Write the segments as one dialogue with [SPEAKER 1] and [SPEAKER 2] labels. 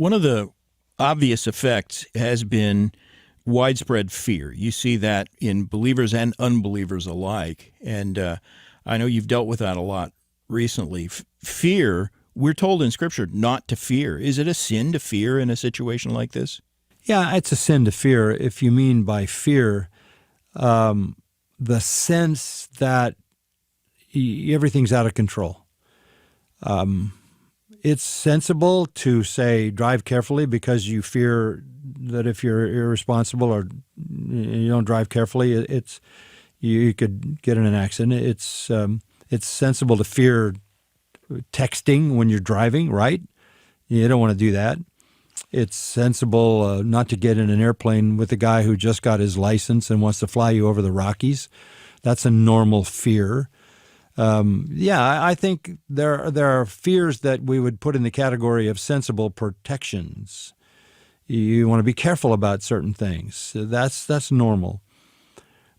[SPEAKER 1] One of the obvious effects has been widespread fear. You see that in believers and unbelievers alike. And I know you've dealt with that a lot recently. Fear, we're told in Scripture not to fear. Is it a sin to fear in a situation like this?
[SPEAKER 2] Yeah, it's a sin to fear if you mean by fear the sense that everything's out of control. It's sensible to say drive carefully because you fear that if you're irresponsible or you don't drive carefully, you could get in an accident. It's sensible to fear texting when you're driving, right? You don't want to do that. It's sensible not to get in an airplane with a guy who just got his license and wants to fly you over the Rockies. That's a normal fear. I think there are fears that we would put in the category of sensible protections. You want to be careful about certain things. That's normal.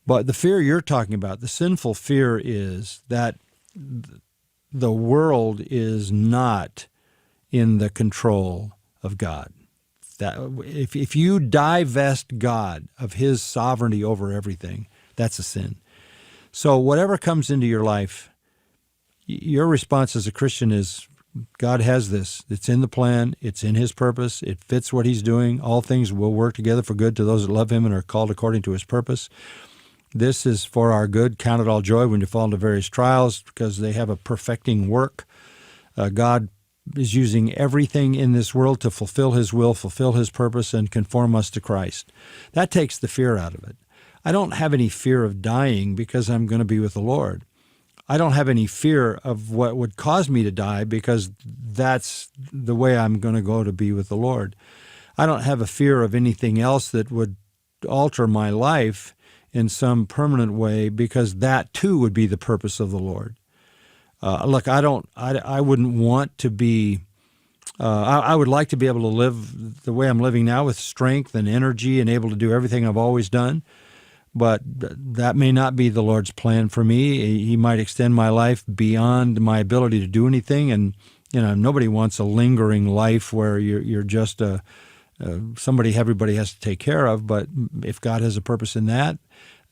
[SPEAKER 2] But the fear you're talking about, the sinful fear, is that the world is not in the control of God. That if you divest God of his sovereignty over everything, that's a sin. So whatever comes into your life, your response as a Christian is, God has this. It's in the plan. It's in his purpose. It fits what he's doing. All things will work together for good to those that love him and are called according to his purpose. This is for our good. Count it all joy when you fall into various trials because they have a perfecting work. God is using everything in this world to fulfill his will, fulfill his purpose, and conform us to Christ. That takes the fear out of it. I don't have any fear of dying because I'm going to be with the Lord. I don't have any fear of what would cause me to die because that's the way I'm going to go to be with the Lord. I don't have a fear of anything else that would alter my life in some permanent way because that too would be the purpose of the Lord. Look, I wouldn't want to be, I would like to be able to live the way I'm living now with strength and energy and able to do everything I've always done. But that may not be the Lord's plan for me. He might extend my life beyond my ability to do anything. And, nobody wants a lingering life where you're just somebody everybody has to take care of. But if God has a purpose in that,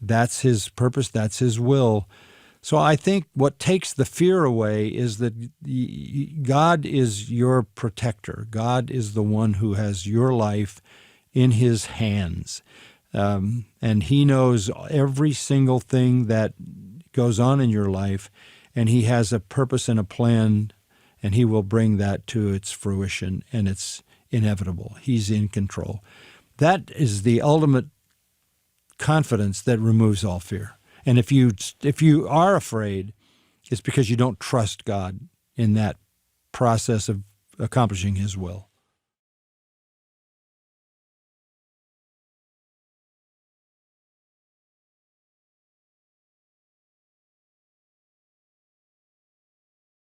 [SPEAKER 2] that's his purpose, that's his will. So I think what takes the fear away is that God is your protector. God is the one who has your life in his hands. And he knows every single thing that goes on in your life, and he has a purpose and a plan, and he will bring that to its fruition, and it's inevitable. He's in control. That is the ultimate confidence that removes all fear. And if you are afraid, it's because you don't trust God in that process of accomplishing his will.